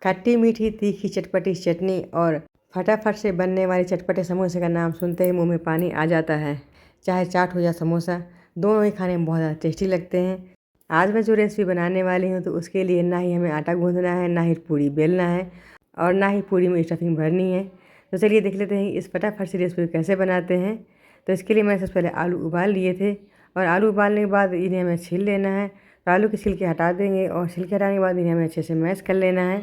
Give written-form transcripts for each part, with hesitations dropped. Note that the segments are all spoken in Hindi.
खट्टी मीठी तीखी चटपटी चटनी और फटाफट से बनने वाले चटपटे समोसे का नाम सुनते ही मुंह में पानी आ जाता है। चाहे चाट हो या समोसा, दोनों ही खाने में बहुत ज़्यादा टेस्टी लगते हैं। आज मैं जो रेसिपी बनाने वाली हूँ तो उसके लिए ना ही हमें आटा गूंदना है, ना ही पूड़ी बेलना है और ना ही पूड़ी में स्टफिंग भरनी है। तो चलिए देख लेते हैं इस फटाफट से रेसिपी कैसे बनाते हैं। तो इसके लिए मैंने सबसे पहले आलू उबाल लिए थे और आलू उबालने के बाद इन्हें हमें छील लेना है। तो आलू के छिलके हटा देंगे और छिलके हटाने के बाद इन्हें हमें अच्छे से मैश कर लेना है।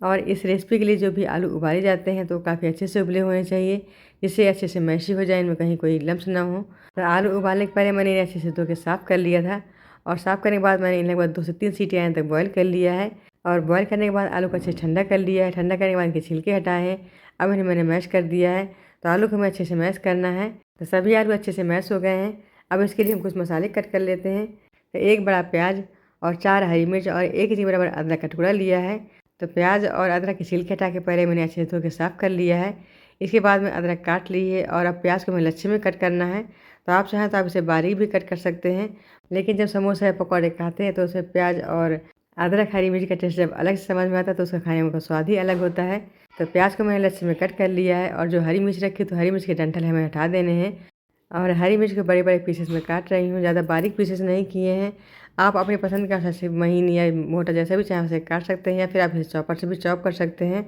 और इस रेसिपी के लिए जो भी आलू उबाले जाते हैं तो काफ़ी अच्छे से उबले होने चाहिए, जिससे अच्छे से मैशी हो जाए, इनमें कहीं कोई लम्स ना हो। तो आलू उबालने के पहले मैंने इन्हें अच्छे से धो के साफ़ कर लिया था और साफ़ करने के बाद मैंने इन्हें लगभग 2 से 3 सीटी आने तक बॉयल कर लिया है। और बॉयल करने के बाद आलू को अच्छे से ठंडा कर लिया है। ठंडा करने के बाद इनके छिलके हटाए हैं। अब इन्हें मैंने मैश कर दिया है। तो आलू को हमें अच्छे से मैश करना है। तो सभी आलू अच्छे से मैश हो गए हैं। अब इसके लिए हम कुछ मसाले कट कर लेते हैं। तो 1 बड़ा प्याज और 4 हरी मिर्च और 1 इंच बराबर अदरक का टुकड़ा लिया है। तो प्याज और अदरक के छिलके हटा के पहले मैंने अच्छे से धो के साफ़ कर लिया है। इसके बाद में अदरक काट ली है और अब प्याज को हमें लच्छे में कट करना है। तो आप चाहें तो आप इसे बारीक भी कट कर सकते हैं, लेकिन जब समोसा या पकौड़े खाते हैं तो उसमें प्याज और अदरक हरी मिर्च का टेस्ट जब अलग से समझ में आता है तो उसका खाने में स्वाद ही अलग होता है। तो प्याज को मैंने लच्छे में कट कर लिया है और जो हरी मिर्च रखी तो हरी मिर्च के डंठल हमें हटा देने हैं। और हरी मिर्च को बड़े बड़े पीसेस में काट रही हूँ, ज़्यादा बारीक पीसेस नहीं किए हैं। आप अपनी पसंद के अनुसार से महीन या मोटा जैसा भी चाहें वैसे काट सकते हैं या फिर आप इसे चॉपर से भी चॉप कर सकते हैं।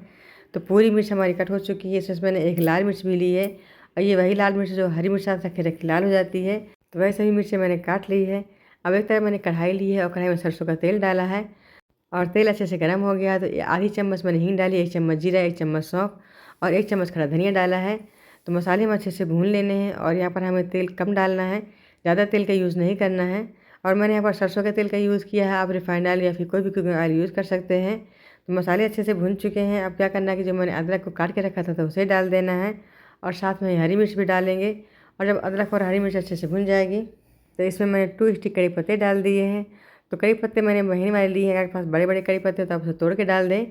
तो पूरी मिर्च हमारी कट हो चुकी है। इसमें मैंने 1 लाल मिर्च भी ली है और ये वही लाल मिर्च जो हरी मिर्च साथ रखे रखी लाल हो जाती है। तो वही सभी मिर्चें मैंने काट ली है। अब एक तरफ मैंने कढ़ाई ली है और कढ़ाई में सरसों का तेल डाला है और तेल अच्छे से गर्म हो गया तो आधी चम्मच मैंने हींग डाली, 1 चम्मच जीरा, 1 चम्मच सौंफ और 1 चम्मच खड़ा धनिया डाला है। तो मसाले हम अच्छे से भून लेने हैं और यहाँ पर हमें तेल कम डालना है, ज़्यादा तेल का यूज़ नहीं करना है। और मैंने यहाँ पर सरसों के तेल का यूज़ किया है, आप रिफाइंड ऑयल या फिर कोई भी कुकिंग ऑयल यूज़ कर सकते हैं। तो मसाले अच्छे से भून चुके हैं। अब क्या करना है कि जो मैंने अदरक को काट के रखा था तो उसे डाल देना है और साथ में हरी मिर्च भी डालेंगे। और जब अदरक और हरी मिर्च अच्छे से भुन जाएगी तो इसमें मैंने 2 स्टिक कड़ी पत्ते डाल दिए हैं। तो कड़ी पत्ते मैंने महीने वाले लिए हैं, अगर आपके पास बड़े बड़े कड़ी पत्ते तो आप उसे तोड़ के डाल दें।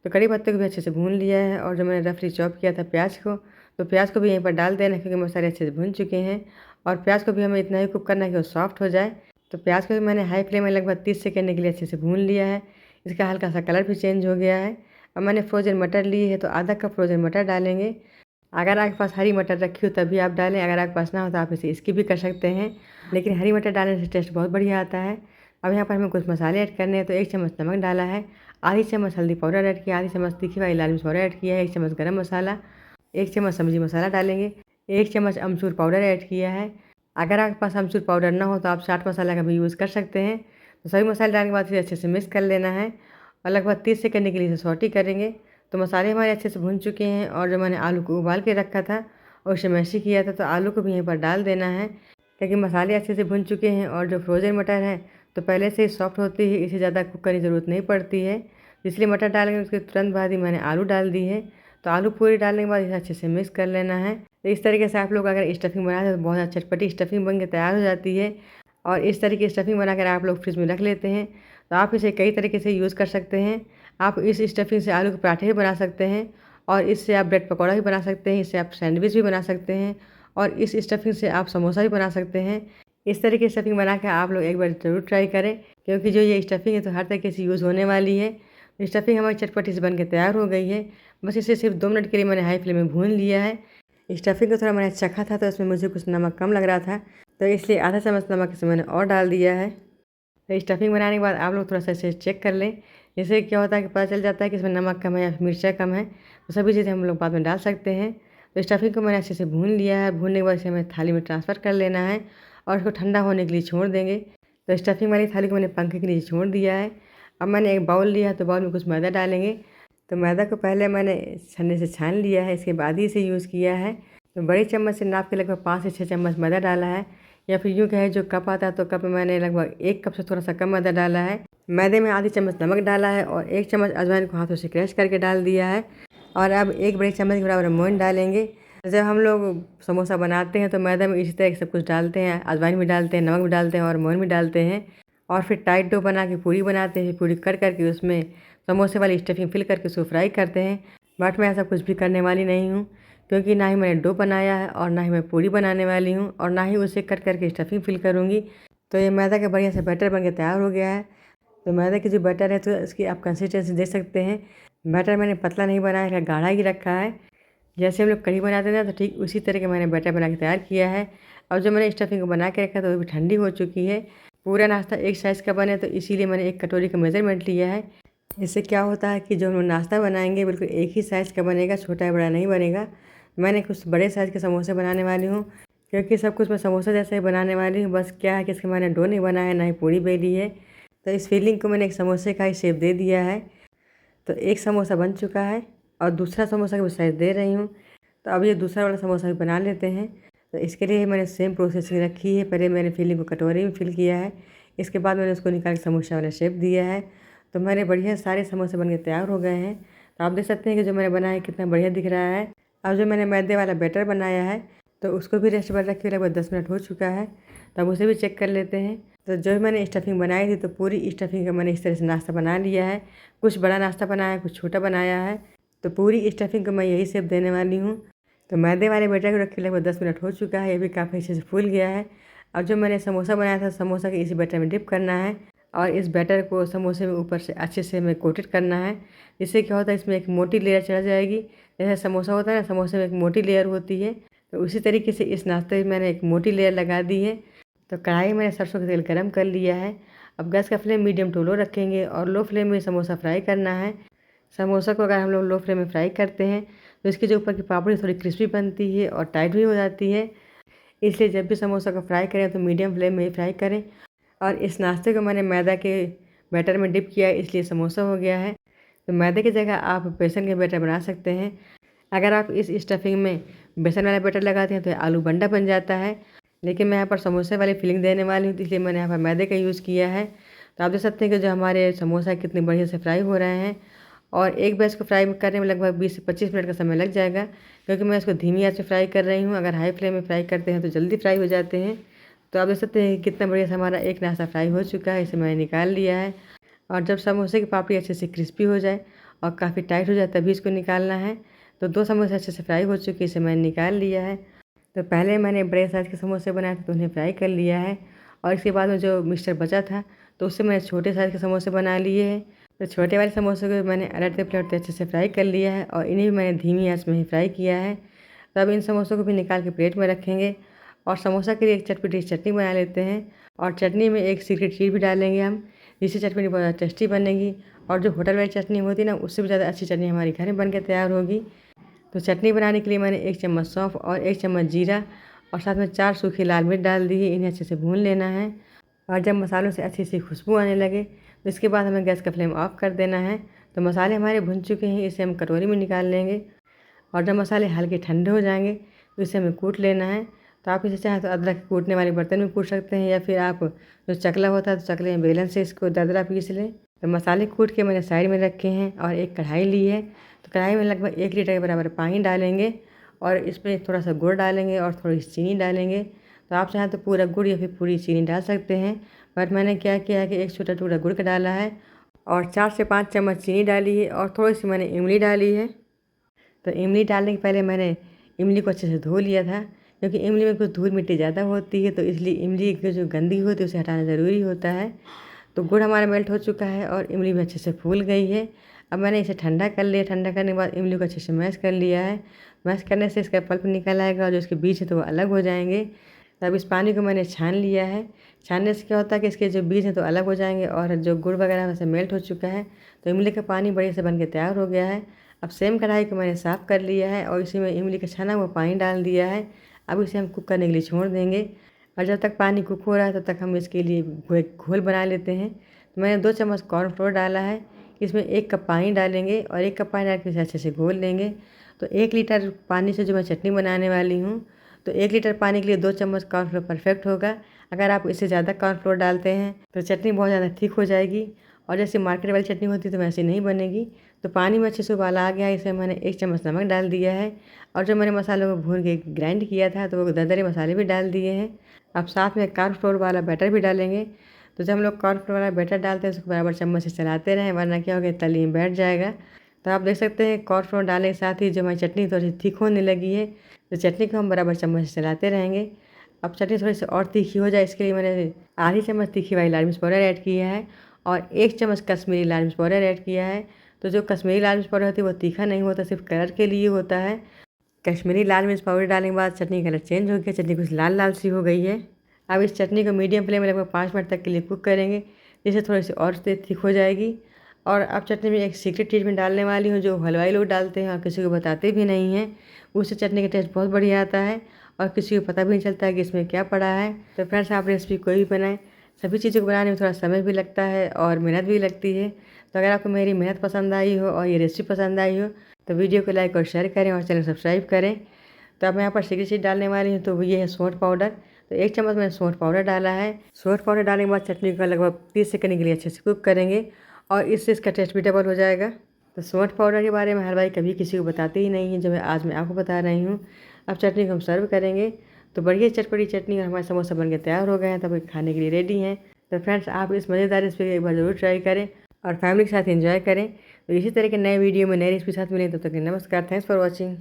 तो कड़ी पत्ते को भी अच्छे से भून लिया है और जो मैंने रफली चॉप किया था प्याज को, तो प्याज को भी यहीं पर डाल देना क्योंकि मसाले अच्छे से भून चुके हैं। और प्याज को भी हमें इतना ही कुक करना है कि वो सॉफ्ट हो जाए। तो प्याज को भी मैंने हाई फ्लेम में लगभग 30 सेकंड के लिए अच्छे से भून लिया है। इसका हल्का सा कलर भी चेंज हो गया है। अब मैंने फ्रोजन मटर ली है तो आधा कप फ्रोजन मटर डालेंगे। अगर आपके पास हरी मटर रखी हो तभी आप डालें, अगर आपके पास ना हो तो आप इसे स्किप भी कर सकते हैं, लेकिन हरी मटर डालने से टेस्ट बहुत बढ़िया आता है। अब यहाँ पर हमें कुछ मसाले ऐड करने हैं। तो 1 चम्मच नमक डाला है, आधी चम्मच हल्दी पाउडर ऐड किया, आधी चम्मच तीखी वाली लाल मिर्च पाउडर ऐड किया है, 1 चम्मच गरम मसाला, 1 चम्मच सब्जी मसाला डालेंगे, 1 चम्मच अमचूर पाउडर ऐड किया है। अगर आपके पास अमचूर पाउडर ना हो तो आप चाट मसाला का भी यूज़ कर सकते हैं। तो सभी मसाले डालने के बाद फिर अच्छे से मिक्स कर लेना है और लगभग 30 सेकंड के लिए इसे सौटी करेंगे। तो मसाले हमारे अच्छे से भून चुके हैं और जो मैंने आलू को उबाल के रखा था और उसे मैशी किया था तो आलू को भी यहीं पर डाल देना है क्योंकि मसाले अच्छे से भुन चुके हैं। और जो फ्रोजन मटर है तो पहले से ही सॉफ्ट होती है, इसे ज़्यादा कुक करने की ज़रूरत नहीं पड़ती है, इसलिए मटर डालेंगे उसके तुरंत बाद ही मैंने आलू डाल दी है। तो आलू पूरी डालने के बाद इसे अच्छे से मिक्स कर लेना है। तो इस तरीके से आप लोग अगर स्टफिंग बनाते हैं तो बहुत ज़्यादा चटपटी स्टफिंग बन के तैयार हो जाती है। और इस तरीके की स्टफिंग बनाकर आप लोग फ्रिज में रख लेते हैं तो आप इसे कई तरीके से यूज़ कर सकते हैं। आप इस स्टफिंग से आलू के पराठे भी बना सकते हैं और इससे आप ब्रेड पकौड़ा भी बना सकते हैं, इससे आप सैंडविच भी बना सकते हैं और इस स्टफिंग से आप समोसा भी बना सकते हैं। इस तरीके की स्टफिंग बना के आप लोग एक बार ज़रूर ट्राई करें क्योंकि जो ये स्टफिंग है तो हर तरीके से यूज़ होने वाली है। स्टफिंग हमारी चटपटी से बन के तैयार हो गई है। बस इसे सिर्फ 2 मिनट के लिए मैंने हाई फ्लेम में भून लिया है। स्टफिंग को थोड़ा मैंने चखा था तो इसमें मुझे कुछ नमक कम लग रहा था, तो इसलिए आधा चम्मच नमक इसमें मैंने और डाल दिया है। तो स्टफिंग बनाने के बाद आप लोग थोड़ा सा इसे चेक कर लें, इससे क्या होता है कि पता चल जाता है कि इसमें नमक कम है या फिर मिर्चा कम है। तो सभी चीज़ें हम लोग बाद में डाल सकते हैं। तो स्टफिंग को मैंने अच्छे से भून लिया है। भूनने के बाद इसे हमें थाली में ट्रांसफ़र कर लेना है और इसको ठंडा होने के लिए छोड़ देंगे। तो स्टफिंग वाली थाली को मैंने पंखे के नीचे छोड़ दिया है। अब मैंने एक बाउल लिया है तो बाउल में कुछ मैदा डालेंगे। तो मैदा को पहले मैंने छन्नी से छान लिया है, इसके बाद ही इसे यूज़ किया है। तो बड़ी चम्मच से नाप के लगभग 5 से 6 चम्मच मैदा डाला है, या फिर यूँ कहे जो कप आता है तो कप में मैंने लगभग 1 कप से थोड़ा सा कम मैदा डाला है। मैदे में आधी चम्मच नमक डाला है और 1 चम्मच अजवाइन को हाथों से क्रश करके डाल दिया है। और अब 1 बड़ी चम्मच के बराबर मोइन डालेंगे। जब हम लोग समोसा बनाते हैं तो मैदे में इसी तरह सब कुछ डालते हैं, अजवाइन भी डालते हैं, नमक भी डालते हैं और मोइन भी डालते हैं और फिर टाइट डो बना के पूरी बनाते हैं। पूरी कर करके उसमें समोसे वाली स्टफिंग फिल करके उसको फ्राई करते हैं। बट मैं ऐसा कुछ भी करने वाली नहीं हूँ क्योंकि ना ही मैंने डो बनाया है और ना ही मैं पूरी बनाने वाली हूँ और ना ही उसे कट करके स्टफिंग फिल करूँगी। तो ये मैदा का बढ़िया से बैटर बन के तैयार हो गया है। तो मैदा की जो बैटर है तो इसकी आप कंसिस्टेंसी देख सकते हैं। बैटर मैंने पतला नहीं बनाया है, गाढ़ा ही रखा है। जैसे हम लोग कढ़ी बनाते हैं ना, तो ठीक उसी तरह के मैंने बैटर बना के तैयार किया है। और जो मैंने स्टफिंग को बना के रखा है तो वो भी ठंडी हो चुकी है। पूरा नाश्ता एक साइज़ का बने तो इसीलिए मैंने एक कटोरी का मेज़रमेंट लिया है। इससे क्या होता है कि जो हम लोग नाश्ता बनाएंगे बिल्कुल एक ही साइज़ का बनेगा, छोटा या बड़ा नहीं बनेगा। मैंने कुछ बड़े साइज़ के समोसे बनाने वाली हूँ, क्योंकि सब कुछ मैं समोसा जैसे ही बनाने वाली हूँ। बस क्या है कि इसका मैंने डो नहीं बनाया है, ना ही पूरी बेली है। तो इस फीलिंग को मैंने एक समोसे का ही शेप दे दिया है। तो एक समोसा बन चुका है और दूसरा समोसा का भी साइज़ दे रही हूँ। तो अब ये दूसरा वाला समोसा भी बना लेते हैं। तो इसके लिए मैंने सेम प्रोसेसिंग रखी है। पहले मैंने फिलिंग को कटोरी में फिल किया है, इसके बाद मैंने उसको निकाल के समोसा वाला शेप दिया है। तो मेरे बढ़िया सारे समोसे बन के तैयार हो गए हैं। तो आप देख सकते हैं कि जो मैंने बनाया है कितना बढ़िया दिख रहा है। अब जो मैंने मैदे वाला बैटर बनाया है तो उसको भी रेस्ट पर रखे लगभग 10 मिनट हो चुका है। तो अब उसे भी चेक कर लेते हैं। तो जो मैंने स्टफिंग बनाई थी तो पूरी स्टफिंग का मैंने इस तरह से नाश्ता बना लिया है। कुछ बड़ा नाश्ता बनाया है, कुछ छोटा बनाया है। तो पूरी स्टफिंग को मैं यही शेप देने वाली हूँ। तो मैदे वाले बैटर को रखे लगभग 10 मिनट हो चुका है। ये भी काफ़ी अच्छे से फूल गया है। अब जो मैंने समोसा बनाया था, समोसा के इसी बैटर में डिप करना है और इस बैटर को समोसे में ऊपर से अच्छे से हमें कोटेड करना है। इससे क्या होता है, इसमें एक मोटी लेयर चढ़ जाएगी। जैसे समोसा होता है ना, समोसे में एक मोटी लेयर होती है, तो उसी तरीके से इस नाश्ते में मैंने एक मोटी लेयर लगा दी है। तो कढ़ाई मैंने सरसों का तेल गरम कर लिया है। अब गैस का फ्लेम मीडियम टू लो रखेंगे और लो फ्लेम में समोसा फ्राई करना है। समोसा को अगर हम लोग लो फ्लेम में फ्राई करते हैं तो इसके जो ऊपर की पापड़ी थोड़ी क्रिस्पी बनती है और टाइट भी हो जाती है। इसलिए जब भी समोसा को फ्राई करें तो मीडियम फ्लेम में ही फ्राई करें। और इस नाश्ते को मैंने मैदा के बैटर में डिप किया है, इसलिए समोसा हो गया है। तो मैदे की जगह आप बेसन के बैटर बना सकते हैं। अगर आप इस स्टफिंग में बेसन वाला बैटर लगाते हैं तो आलू बंडा बन जाता है, लेकिन मैं यहाँ पर समोसे वाली फीलिंग देने वाली हूँ, इसलिए मैंने यहाँ पर मैदे का यूज़ किया है। तो आप देख सकते हैं कि जो हमारे समोसा कितने बढ़िया से फ्राई हो रहे हैं। और एक बैच को फ्राई करने में लगभग 20 से 25 मिनट का समय लग जाएगा, क्योंकि मैं इसको धीमी आंच में फ्राई कर रही हूँ। अगर हाई फ्लेम में फ्राई करते हैं तो जल्दी फ्राई हो जाते हैं। तो आप देख सकते हैं कितना बढ़िया से हमारा एक नाश्ता फ्राई हो चुका है। इसे मैंने निकाल लिया है। और जब समोसे की पापड़ी अच्छे से क्रिस्पी हो जाए और काफ़ी टाइट हो जाए तभी इसको निकालना है। तो 2 समोसे अच्छे से फ्राई हो चुके, इसे मैंने निकाल लिया है। तो पहले मैंने बड़े साइज़ के समोसे बनाए थे तो उन्हें फ्राई कर लिया है। और इसके बाद में जो मिक्सचर बचा था तो उससे मैंने छोटे साइज़ के समोसे बना लिए हैं। तो छोटे वाले समोसे को मैंने अलटते पलटते अच्छे से फ्राई कर लिया है और इन्हें भी मैंने धीमी आंच में ही फ्राई किया है। तो अब इन समोसों को भी निकाल के प्लेट में रखेंगे और समोसा के लिए एक चटपटी चटनी बना लेते हैं। और चटनी में एक सीक्रेट चीज़ भी डालेंगे हम, जिससे चटनी बहुत ज़्यादा टेस्टी बनेगी। और जो होटल वाली चटनी होती है ना, उससे भी ज़्यादा अच्छी चटनी हमारी घर में बन के तैयार होगी। तो चटनी बनाने के लिए मैंने 1 चम्मच सौंफ और 1 चम्मच जीरा और साथ में 4 सूखी लाल मिर्च डाल दी है। इन्हें अच्छे से भून लेना है। और जब मसालों से अच्छी सी खुशबू आने लगे तो इसके बाद हमें गैस का फ्लेम ऑफ कर देना है। तो मसाले हमारे भुन चुके हैं, इसे हम कटोरी में निकाल लेंगे। और जब मसाले हल्के ठंडे हो जाएंगे तो इसे हमें कूट लेना है। तो आप इसे चाहें तो अदरक कूटने वाले बर्तन में कूट सकते हैं, या फिर आप जो चकला होता है तो चकले में बेलन से इसको दरदरा पीस लें। तो मसाले कूट के मैंने साइड में रखे हैं और एक कढ़ाई ली है। तो कढ़ाई में लगभग 1 लीटर के बराबर पानी डालेंगे और इसमें थोड़ा सा गुड़ डालेंगे और थोड़ी सी चीनी डालेंगे। तो आप चाहें तो पूरा गुड़ या फिर पूरी चीनी डाल सकते हैं, बट मैंने क्या किया है कि एक छोटा टुकड़ा गुड़ का डाला है और 4 से 5 चम्मच चीनी डाली है और थोड़ी सी मैंने इमली डाली है। तो इमली डालने के पहले मैंने इमली को अच्छे से धो लिया था, क्योंकि इमली में कुछ धूल मिट्टी ज़्यादा होती है, तो इसलिए इमली की जो गंदगी होती है उसे हटाना ज़रूरी होता है। तो गुड़ हमारा मेल्ट हो चुका है और इमली भी अच्छे से फूल गई है। अब मैंने इसे ठंडा कर लिया। ठंडा करने के बाद इमली को अच्छे से मैश कर लिया है। मैश करने से इसका पल्प निकल आएगा और जो इसके बीज है तो वो अलग हो जाएंगे। तब इस पानी को मैंने छान लिया है। छानने से क्या होता है कि इसके जो बीज हैं तो अलग हो जाएंगे और जो गुड़ वगैरह वैसे मेल्ट हो चुका है। तो इमली का पानी बढ़िया से बन के तैयार हो गया है। अब सेम कढ़ाई को मैंने साफ़ कर लिया है और इसी में इमली का छना हुआ पानी डाल दिया है। अब इसे हम कुक करने के लिए छोड़ देंगे और जब तक पानी कुक हो रहा है तब तक हम इसके लिए एक घोल बना लेते हैं। तो मैंने 2 चम्मच कॉर्नफ्लोर डाला है। इसमें 1 कप पानी डालेंगे और 1 कप पानी डाल के इसे अच्छे से घोल लेंगे। तो 1 लीटर पानी से जो मैं चटनी बनाने वाली हूँ, तो 1 लीटर पानी के लिए 2 चम्मच कॉर्नफ्लोर परफेक्ट होगा। अगर आप इससे ज़्यादा कॉर्नफ्लोर डालते हैं तो चटनी बहुत ज़्यादा थिक हो जाएगी और जैसे मार्केट वाली चटनी होती है तो वैसे नहीं बनेगी। तो पानी में अच्छे से उबाला आ गया है, इसे मैंने 1 चम्मच नमक डाल दिया है और जो मैंने मसालों को भून के ग्राइंड किया था तो वो दरदरे मसाले भी डाल दिए हैं। अब साथ में कॉर्नफ्लोर वाला बैटर भी डालेंगे। तो जब हम लोग कॉर्नफ्लोर वाला बैटर डालते हैं उसको बराबर चम्मच से चलाते रहें, वरना क्या होगा तली में बैठ जाएगा। तो आप देख सकते हैं कॉर्नफ्लोर डालने के साथ ही जो हमारी चटनी थोड़ी सी थिक होने लगी है। तो चटनी को हम बराबर चम्मच से चलाते रहेंगे। अब चटनी थोड़ी सी और तीखी हो जाए इसके लिए मैंने आधी चम्मच तीखी वाली लाल मिर्च पाउडर ऐड किया है और 1 चम्मच कश्मीरी लाल मिर्च पाउडर ऐड किया है। तो जो कश्मीरी लाल मिर्च पाउडर होती है वो तीखा नहीं होता, सिर्फ कलर के लिए होता है। कश्मीरी लाल मिर्च पाउडर डालने के बाद चटनी का कलर चेंज हो गया, चटनी कुछ लाल लाल सी हो गई है। अब इस चटनी को मीडियम फ्लेम में लगभग 5 मिनट तक के लिए कुक करेंगे, जिससे थोड़ी सी और थिक हो जाएगी। और अब चटनी में एक सीक्रेट चीज़ मैं डालने वाली हूँ, जो हलवाई लोग डालते हैं और किसी को बताते भी नहीं हैं। उससे चटनी का टेस्ट बहुत बढ़िया आता है और किसी को पता भी नहीं चलता है कि इसमें क्या पड़ा है। तो फ्रेंड्स, आप रेसिपी कोई भी बनाएं, सभी चीज़ों को बनाने में थोड़ा समय भी लगता है और मेहनत भी लगती है। तो अगर आपको मेरी मेहनत पसंद आई हो और ये रेसिपी पसंद आई हो तो वीडियो को लाइक और शेयर करें और चैनल सब्सक्राइब करें। तो अब मैं यहाँ पर सीक्रेट चीज़ डालने वाली हूँ, तो ये है सौंठ पाउडर। तो 1 चम्मच मैंने सौंठ पाउडर डाला है। सौंठ पाउडर डालने के बाद चटनी को लगभग 30 सेकंड के लिए अच्छे से कुक करेंगे और इससे इसका टेस्ट भी डबल हो जाएगा। तो सौंठ पाउडर के बारे में हलवाई कभी किसी को बताते ही नहीं है, जो आज मैं आपको बता रही हूँ। अब चटनी को हम सर्व करेंगे। तो बढ़िया चटपटी चटनी और हमारे समोसा बनके तैयार हो गए हैं, तब खाने के लिए रेडी हैं। तो फ्रेंड्स, आप इस मज़ेदार रेसिपी एक बार ज़रूर ट्राई करें और फैमिली के साथ एंजॉय करें। तो इसी तरह के नए वीडियो में नई रेसिपी के साथ मिलें, तब तक नमस्कार, थैंक्स फॉर वॉचिंग।